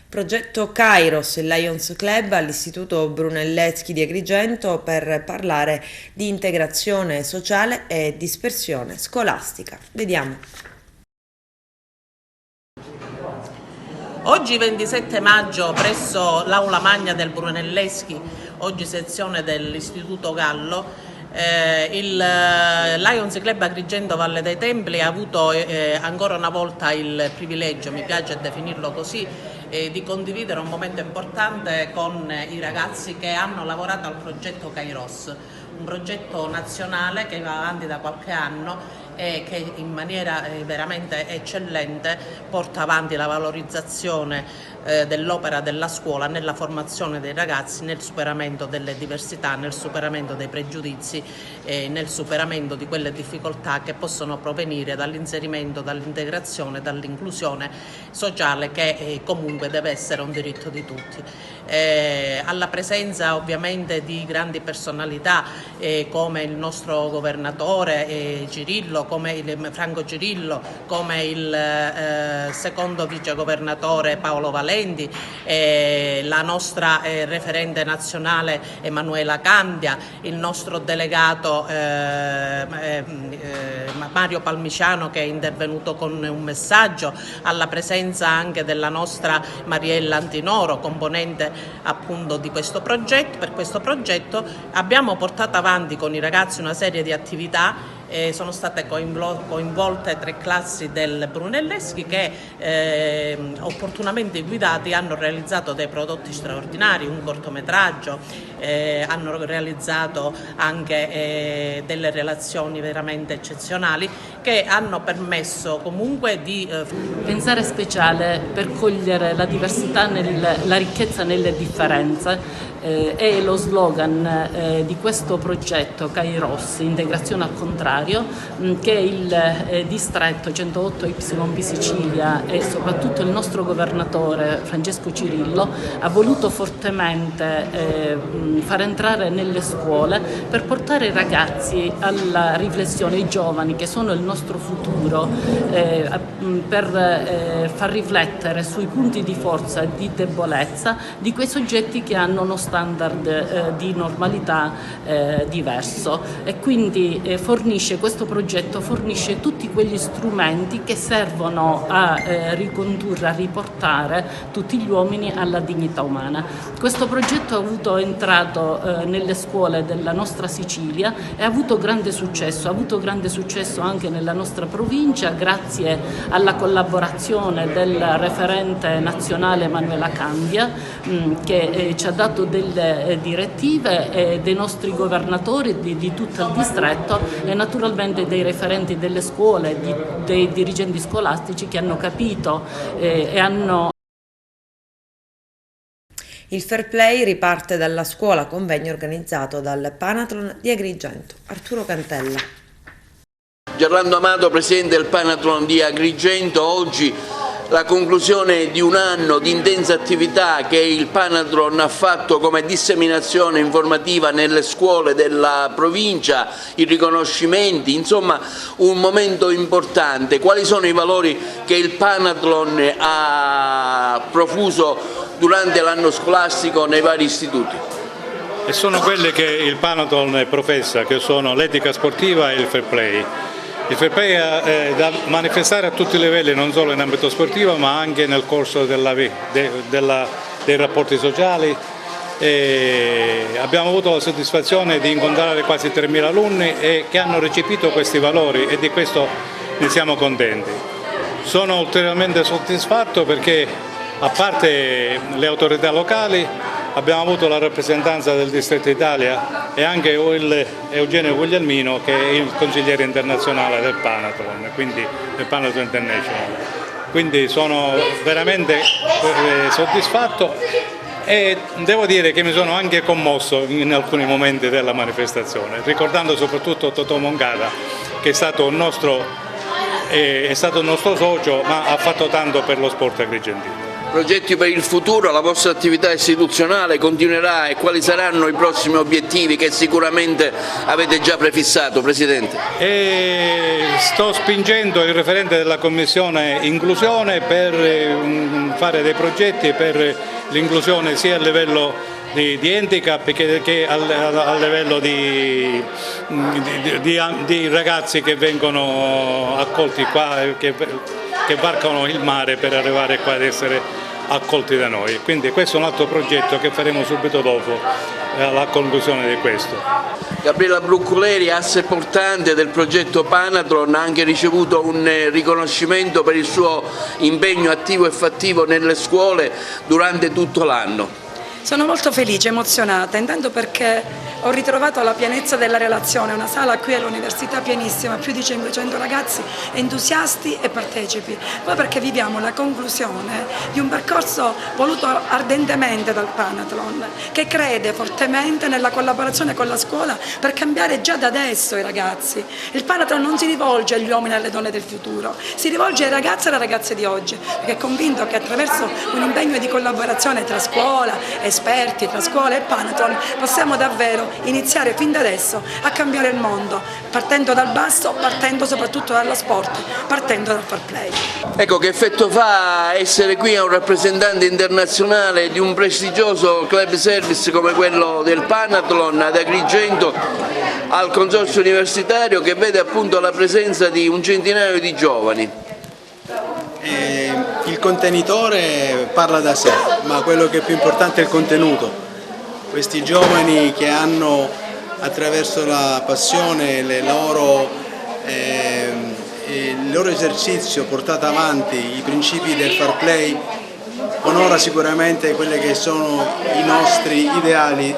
Progetto Kairos, il Lions Club all'Istituto Brunelleschi di Agrigento per parlare di integrazione sociale e dispersione scolastica. Vediamo. Oggi 27 maggio presso l'Aula Magna del Brunelleschi, oggi sezione dell'Istituto Gallo, il Lions Club Agrigento Valle dei Templi ha avuto ancora una volta il privilegio, mi piace definirlo così, di condividere un momento importante con i ragazzi che hanno lavorato al progetto Kairos, un progetto nazionale che va avanti da qualche anno e che in maniera veramente eccellente porta avanti la valorizzazione dell'opera della scuola nella formazione dei ragazzi, nel superamento delle diversità, nel superamento dei pregiudizi, nel superamento di quelle difficoltà che possono provenire dall'inserimento, dall'integrazione, dall'inclusione sociale che comunque deve essere un diritto di tutti. Alla presenza ovviamente di grandi personalità come il nostro governatore Cirillo, come Franco Cirillo, come il secondo vicegovernatore Paolo Valenti, la nostra referente nazionale Emanuela Candia, il nostro delegato Mario Palmiciano che è intervenuto con un messaggio, alla presenza anche della nostra Mariella Antinoro, componente appunto di questo progetto. Per questo progetto abbiamo portato avanti con i ragazzi una serie di attività sono state coinvolte 3 classi del Brunelleschi che opportunamente guidati hanno realizzato dei prodotti straordinari, un cortometraggio, hanno realizzato anche delle relazioni veramente eccezionali che hanno permesso comunque di pensare speciale per cogliere la diversità, la ricchezza nelle differenze. È lo slogan di questo progetto Kairos, integrazione al contrario, che il distretto 108YB Sicilia e soprattutto il nostro governatore Francesco Cirillo ha voluto fortemente far entrare nelle scuole per portare i ragazzi alla riflessione, i giovani che sono il nostro futuro, per far riflettere sui punti di forza e di debolezza di quei soggetti che hanno uno standard di normalità diverso, e quindi questo progetto fornisce tutti quegli strumenti che servono a ricondurre, a riportare tutti gli uomini alla dignità umana. Questo progetto è entrato nelle scuole della nostra Sicilia e ha avuto grande successo anche nella nostra provincia, grazie alla collaborazione del referente nazionale Emanuela Candia, che ci ha dato delle direttive, dei nostri governatori di tutto il distretto e naturalmente dei referenti delle scuole, dei dirigenti scolastici che hanno capito e hanno. Il fair play riparte dalla scuola, convegno organizzato dal Panathlon di Agrigento. Arturo Cantella. Gerlando Amato, presidente del Panathlon di Agrigento. Oggi la conclusione di un anno di intensa attività che il Panathlon ha fatto come disseminazione informativa nelle scuole della provincia, i riconoscimenti, insomma un momento importante. Quali sono i valori che il Panathlon ha profuso durante l'anno scolastico nei vari istituti? E sono quelle che il Panathlon professa, che sono l'etica sportiva e il fair play. Il fair play è da manifestare a tutti i livelli, non solo in ambito sportivo ma anche nel corso dei rapporti sociali. Abbiamo avuto la soddisfazione di incontrare quasi 3.000 alunni che hanno recepito questi valori e di questo ne siamo contenti. Sono ulteriormente soddisfatto perché, a parte le autorità locali, abbiamo avuto la rappresentanza del Distretto Italia e anche Eugenio Guglielmino, che è il consigliere internazionale del Panathlon, quindi del Panathlon International. Quindi sono veramente soddisfatto e devo dire che mi sono anche commosso in alcuni momenti della manifestazione, ricordando soprattutto Totò Moncada, che è stato il nostro socio, ma ha fatto tanto per lo sport agrigentino. Progetti per il futuro, la vostra attività istituzionale continuerà e quali saranno i prossimi obiettivi che sicuramente avete già prefissato, Presidente? Sto spingendo il referente della Commissione Inclusione per fare dei progetti per l'inclusione sia a livello di handicap che a livello di ragazzi che vengono accolti qua, che varcano il mare per arrivare qua ad essere accolti da noi. Quindi questo è un altro progetto che faremo subito dopo la conclusione di questo. Gabriella Brucculeri, asse portante del progetto Panathlon, ha anche ricevuto un riconoscimento per il suo impegno attivo e fattivo nelle scuole durante tutto l'anno. Sono molto felice, emozionata, intanto perché ho ritrovato la pienezza della relazione, una sala qui all'università pienissima, più di 500 ragazzi entusiasti e partecipi, poi perché viviamo la conclusione di un percorso voluto ardentemente dal Panathlon, che crede fortemente nella collaborazione con la scuola per cambiare già da adesso i ragazzi. Il Panathlon non si rivolge agli uomini e alle donne del futuro, si rivolge ai ragazzi e alle ragazze di oggi, perché è convinto che attraverso un impegno di collaborazione tra scuola, esperti, tra scuola e Panathlon possiamo davvero iniziare fin da adesso a cambiare il mondo, partendo dal basso, partendo soprattutto dallo sport, partendo dal fair play. Ecco, che effetto fa essere qui a un rappresentante internazionale di un prestigioso club service come quello del Panathlon ad Agrigento, al consorzio universitario, che vede appunto la presenza di un centinaio di giovani? Il contenitore parla da sé, ma quello che è più importante è il contenuto. Questi giovani che hanno attraverso la passione, le loro il loro esercizio portato avanti, i principi del fair play, onora sicuramente quelli che sono i nostri ideali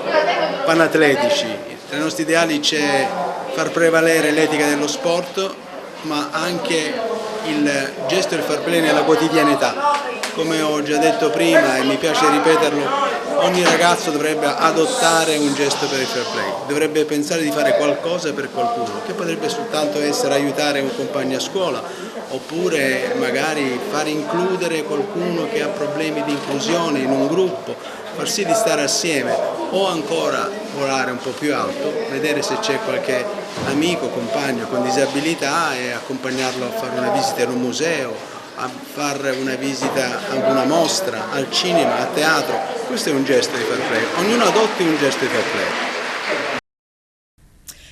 panatletici. Tra i nostri ideali c'è far prevalere l'etica dello sport, ma anche il gesto del fair play nella quotidianità. Come ho già detto prima e mi piace ripeterlo, ogni ragazzo dovrebbe adottare un gesto per il fair play, dovrebbe pensare di fare qualcosa per qualcuno, che potrebbe soltanto essere aiutare un compagno a scuola, oppure magari far includere qualcuno che ha problemi di inclusione in un gruppo, far sì di stare assieme, o ancora volare un po' più alto, vedere se c'è qualche amico, compagno con disabilità e accompagnarlo a fare una visita in un museo, a fare una visita a una mostra, al cinema, a teatro. Questo è un gesto di fair play, ognuno adotti un gesto di fair play.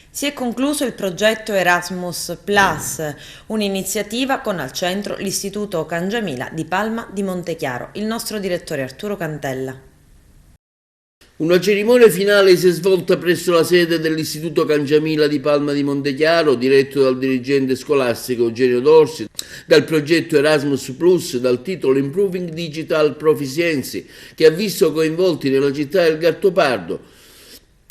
Si è concluso il progetto Erasmus Plus, un'iniziativa con al centro l'Istituto Cangiamila di Palma di Montechiaro. Il nostro direttore Arturo Cantella. Una cerimonia finale si è svolta presso la sede dell'Istituto Cangiamila di Palma di Montechiaro, diretto dal dirigente scolastico Eugenio Dorsi, dal progetto Erasmus Plus, dal titolo Improving Digital Proficiency, che ha visto coinvolti nella città del Gattopardo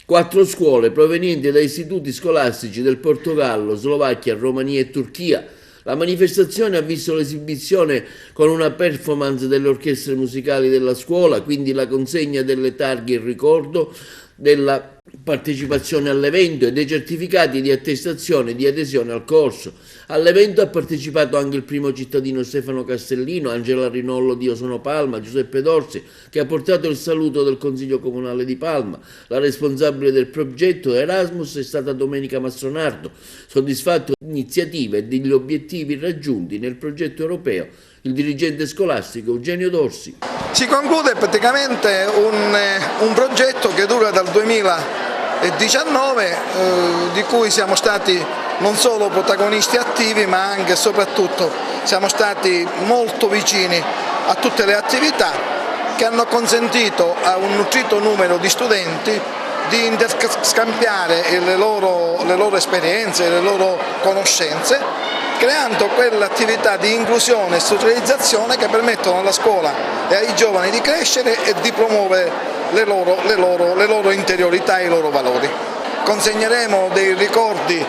4 scuole provenienti da istituti scolastici del Portogallo, Slovacchia, Romania e Turchia. La manifestazione ha visto l'esibizione con una performance delle orchestre musicali della scuola, quindi la consegna delle targhe in ricordo della partecipazione all'evento e dei certificati di attestazione e di adesione al corso. All'evento ha partecipato anche il primo cittadino Stefano Castellino, Angela Rinollo di Osono Palma, Giuseppe Dorsi, che ha portato il saluto del Consiglio Comunale di Palma. La responsabile del progetto Erasmus è stata Domenica Mastronardo, soddisfatto dell'iniziativa e degli obiettivi raggiunti nel progetto europeo. Il dirigente scolastico Eugenio Dorsi. Si conclude praticamente un progetto che dura dal 2019, di cui siamo stati non solo protagonisti attivi, ma anche e soprattutto siamo stati molto vicini a tutte le attività che hanno consentito a un nutrito numero di studenti di interscambiare le loro esperienze, le loro conoscenze, creando quell'attività di inclusione e socializzazione che permettono alla scuola e ai giovani di crescere e di promuovere le loro interiorità e i loro valori. Consegneremo dei ricordi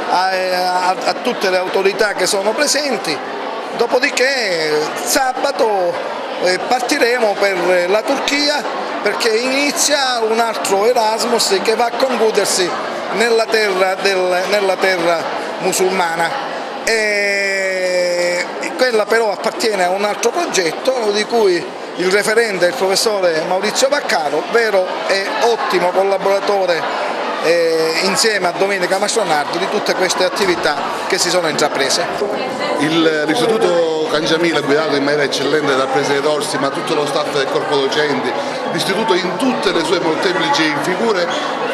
a tutte le autorità che sono presenti, dopodiché sabato partiremo per la Turchia, perché inizia un altro Erasmus che va a concludersi nella terra musulmana. E quella però appartiene a un altro progetto di cui il referente è il professore Maurizio Vaccaro, vero e ottimo collaboratore insieme a Domenica Mastronardo di tutte queste attività che si sono intraprese. L'Istituto Cangiamila, guidato in maniera eccellente dal Presidente Dorsi, ma tutto lo staff del corpo docenti, l'istituto in tutte le sue molteplici figure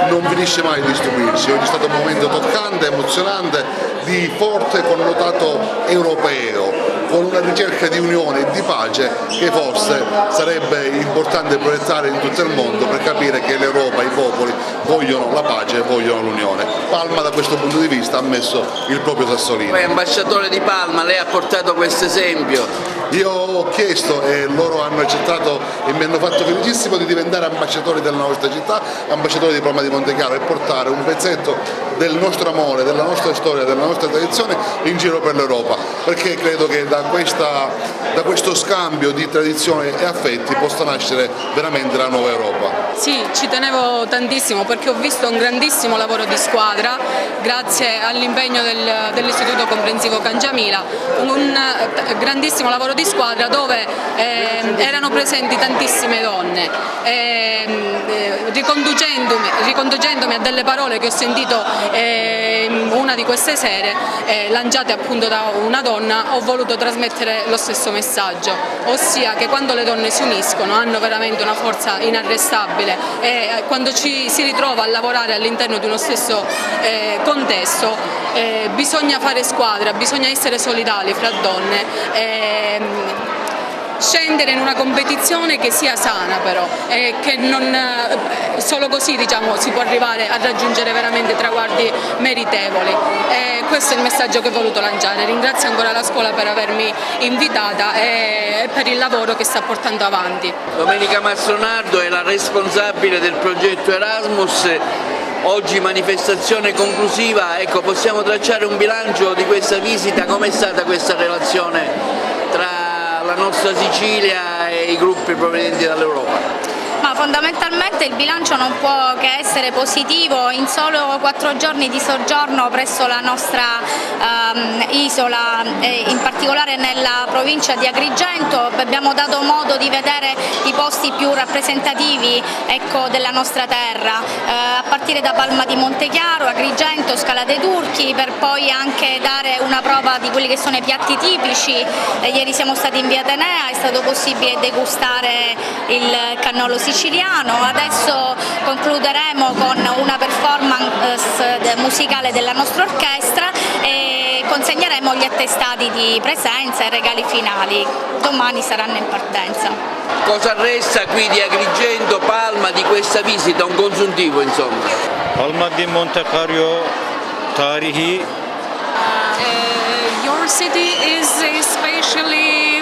non finisce mai di stupirci. Oggi è stato un momento toccante, emozionante, di forte connotato europeo, con una ricerca di unione e di pace che forse sarebbe importante proiettare in tutto il mondo per capire che l'Europa, i popoli vogliono la pace e vogliono l'unione. Palma da questo punto di vista ha messo il proprio sassolino. Poi ambasciatore di Palma, lei ha portato questo esempio. Io ho chiesto e loro hanno accettato e mi hanno fatto felicissimo di diventare ambasciatori della nostra città, ambasciatori di Palma di Montechiaro, e portare un pezzetto del nostro amore, della nostra storia, della nostra tradizione in giro per l'Europa, perché credo che da questo scambio di tradizione e affetti possa nascere veramente la nuova Europa. Sì, ci tenevo tantissimo perché ho visto un grandissimo lavoro di squadra grazie all'impegno dell'Istituto Comprensivo Cangiamila, un grandissimo lavoro di squadra dove erano presenti tantissime donne. Riconducendomi a delle parole che ho sentito una di queste sere lanciate appunto da una donna, ho voluto trasmettere lo stesso messaggio, ossia che quando le donne si uniscono hanno veramente una forza inarrestabile e quando ci si ritrova a lavorare all'interno di uno stesso contesto bisogna fare squadra, bisogna essere solidali fra donne. scendere in una competizione che sia sana però, e che non solo così diciamo si può arrivare a raggiungere veramente traguardi meritevoli. E questo è il messaggio che ho voluto lanciare. Ringrazio ancora la scuola per avermi invitata e per il lavoro che sta portando avanti. Domenica Mastronardo è la responsabile del progetto Erasmus. Oggi manifestazione conclusiva, ecco, possiamo tracciare un bilancio di questa visita, com'è stata questa relazione tra la nostra Sicilia e i gruppi provenienti dall'Europa? Ma fondamentalmente il bilancio non può che essere positivo. In solo 4 giorni di soggiorno presso la nostra isola, in particolare nella provincia di Agrigento, abbiamo dato modo di vedere i posti più rappresentativi, ecco, della nostra terra, a partire da Palma di Montechiaro, Agrigento, Scala dei Turchi, per poi anche dare una prova di quelli che sono i piatti tipici. Ieri siamo stati in via Atenea, è stato possibile degustare il cannolo siciliano. Adesso concluderemo con una performance musicale della nostra orchestra e consegneremo gli attestati di presenza e regali finali. Domani saranno in partenza. Cosa resta qui di Agrigento, Palma, di questa visita? Un consuntivo insomma. Palma di Montechiaro, tarihi. Your city is especially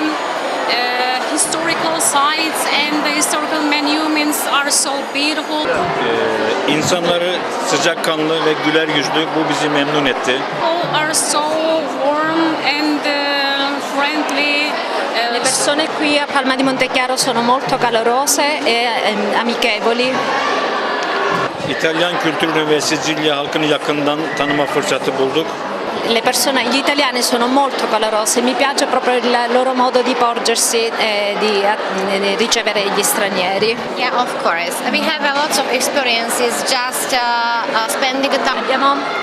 historical sites and the historical monuments are so beautiful. İnsanları sıcakkanlı ve güler yüzlü, bu bizi memnun etti. People are so warm and friendly. Le persone qui a Palma di Montechiaro sono molto calorose e amichevoli. İtalyan kültürünü ve Sicilya halkını yakından tanıma fırsatı bulduk. Gli italiani sono molto calorosi, mi piace proprio il loro modo di porgersi e di ricevere gli stranieri. Yeah, of course. We have a lot of experiences just spending time.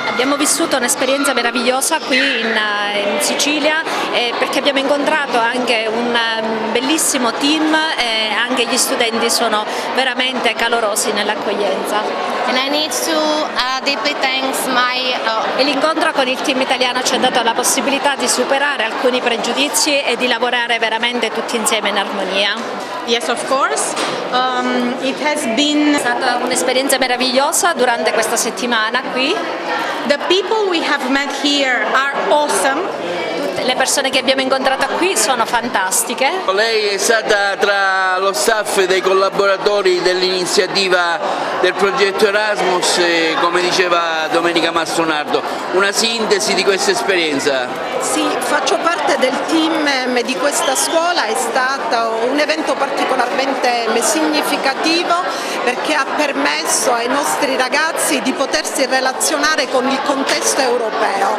Abbiamo vissuto un'esperienza meravigliosa qui in Sicilia perché abbiamo incontrato anche un bellissimo team e anche gli studenti sono veramente calorosi nell'accoglienza. And I need to deeply thanks my E l'incontro con il team italiano ci ha dato la possibilità di superare alcuni pregiudizi e di lavorare veramente tutti insieme in armonia. Yes, of course. It has been È stata un'esperienza meravigliosa durante questa settimana qui. The people we have met here are awesome. Le persone che abbiamo incontrato qui sono fantastiche. Lei è stata tra lo staff dei collaboratori dell'iniziativa del progetto Erasmus, come diceva Domenica Mastronardo. Una sintesi di questa esperienza? Sì, faccio parte del team di questa scuola, è stato un evento particolarmente significativo perché ha permesso ai nostri ragazzi di potersi relazionare con il contesto europeo.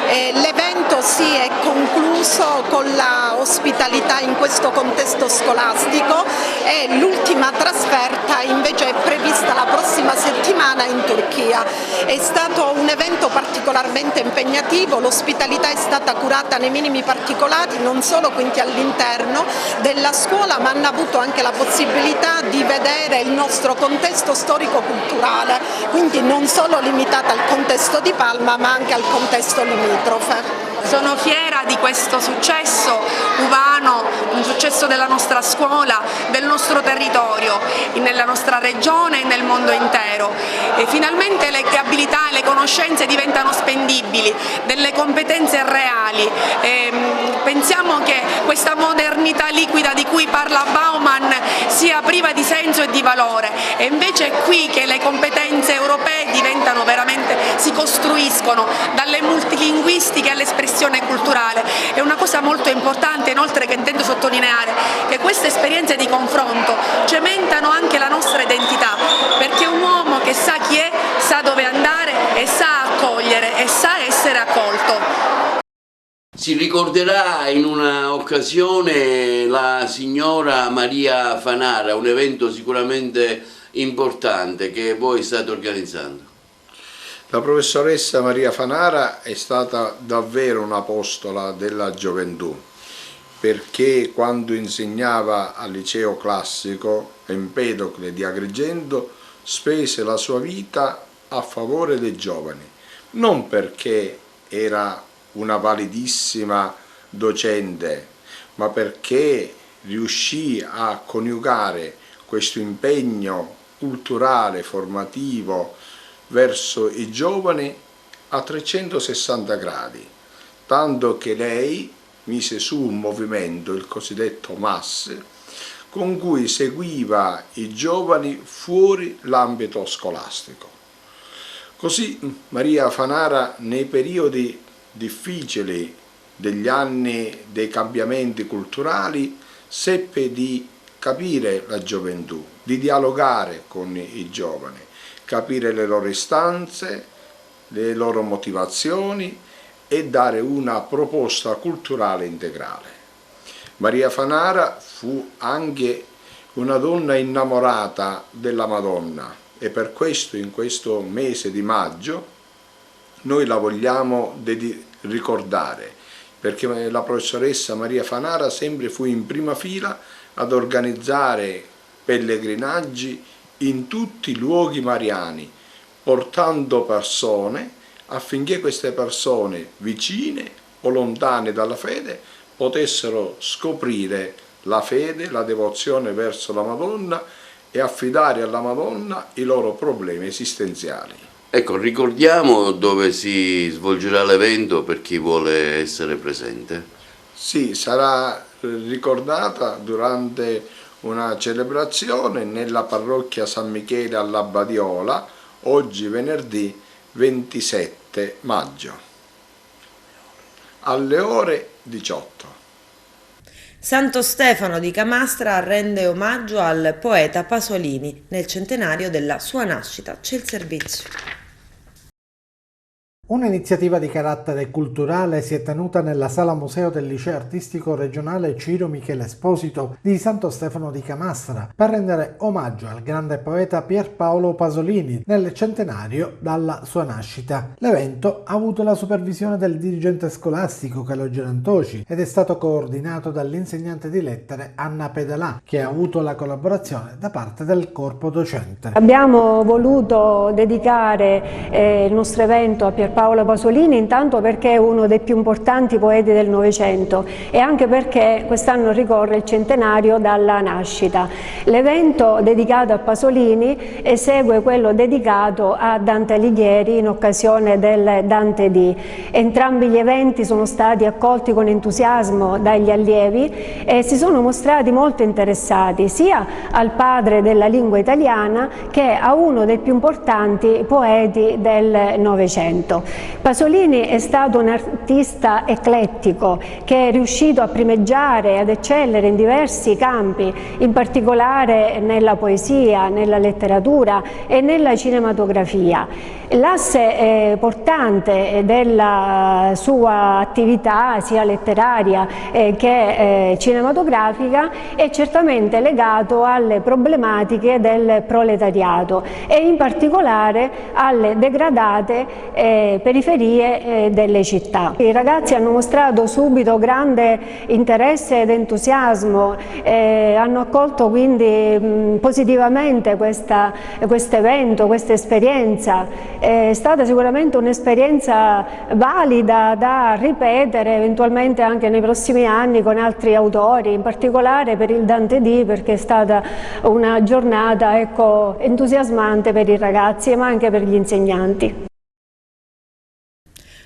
L'evento si è concluso con la ospitalità in questo contesto scolastico e l'ultima trasferta invece è prevista la prossima settimana in Turchia. È stato un evento particolarmente impegnativo, l'ospitalità è stata curata nei minimi particolari, non solo quindi all'interno della scuola, ma hanno avuto anche la possibilità di vedere il nostro contesto storico-culturale, quindi non solo limitata al contesto di Palma ma anche al contesto limitrofe. Sono fiera di questo successo umano, un successo della nostra scuola, del nostro territorio, nella nostra regione e nel mondo intero. E finalmente le abilità e le conoscenze diventano spendibili, delle competenze reali. Pensiamo che questa modernità liquida di cui parla Bauman sia priva di senso e di valore, e invece è qui che le competenze europee diventano veramente, si costruiscono dalle multilinguistiche all'espressione culturale. È una cosa molto importante, inoltre, che intendo sottolineare, che queste esperienze di confronto cementano anche la nostra identità, perché un uomo che sa chi è, sa dove andare e sa accogliere e sa essere accolto. Si ricorderà in una occasione la signora Maria Fanara, un evento sicuramente importante che voi state organizzando. La professoressa Maria Fanara è stata davvero un'apostola della gioventù, perché quando insegnava al liceo classico Empedocle di Agrigento spese la sua vita a favore dei giovani, non perché era una validissima docente, ma perché riuscì a coniugare questo impegno culturale, formativo verso i giovani a 360 gradi, tanto che lei mise su un movimento, il cosiddetto MAS, con cui seguiva i giovani fuori l'ambito scolastico. Così Maria Fanara, nei periodi difficili degli anni dei cambiamenti culturali, seppe di capire la gioventù, di dialogare con i giovani, capire le loro istanze, le loro motivazioni e dare una proposta culturale integrale. Maria Fanara fu anche una donna innamorata della Madonna e per questo in questo mese di maggio noi la vogliamo ricordare, perché la professoressa Maria Fanara sempre fu in prima fila ad organizzare pellegrinaggi in tutti i luoghi mariani, portando persone affinché queste persone vicine o lontane dalla fede potessero scoprire la fede, la devozione verso la Madonna e affidare alla Madonna i loro problemi esistenziali. Ecco, ricordiamo dove si svolgerà l'evento per chi vuole essere presente. Sì, sarà ricordata durante una celebrazione nella parrocchia San Michele all'Abbadiola, oggi venerdì 27 maggio, alle ore 18. Santo Stefano di Camastra rende omaggio al poeta Pasolini nel centenario della sua nascita. C'è il servizio. Un'iniziativa di carattere culturale si è tenuta nella sala museo del liceo artistico regionale Ciro Michele Esposito di Santo Stefano di Camastra per rendere omaggio al grande poeta Pierpaolo Pasolini nel centenario dalla sua nascita. L'evento ha avuto la supervisione del dirigente scolastico Calogero Antoci ed è stato coordinato dall'insegnante di lettere Anna Pedalà, che ha avuto la collaborazione da parte del corpo docente. Abbiamo voluto dedicare il nostro evento a Pierpaolo Pasolini intanto perché è uno dei più importanti poeti del Novecento e anche perché quest'anno ricorre il centenario dalla nascita. L'evento dedicato a Pasolini segue quello dedicato a Dante Alighieri in occasione del Dante Dì. Entrambi gli eventi sono stati accolti con entusiasmo dagli allievi e si sono mostrati molto interessati sia al padre della lingua italiana che a uno dei più importanti poeti del Novecento. Pasolini è stato un artista eclettico che è riuscito a primeggiare, ad eccellere in diversi campi, in particolare nella poesia, nella letteratura e nella cinematografia. L'asse portante della sua attività sia letteraria che cinematografica è certamente legato alle problematiche del proletariato e in particolare alle degradate periferie delle città. I ragazzi hanno mostrato subito grande interesse ed entusiasmo, hanno accolto quindi positivamente questo evento, questa esperienza. È stata sicuramente un'esperienza valida da ripetere eventualmente anche nei prossimi anni con altri autori, in particolare per il Dante Dì, perché è stata una giornata entusiasmante per i ragazzi ma anche per gli insegnanti.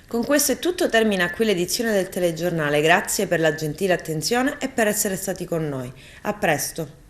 Con questo è tutto, termina qui l'edizione del telegiornale. Grazie per la gentile attenzione e per essere stati con noi. A presto.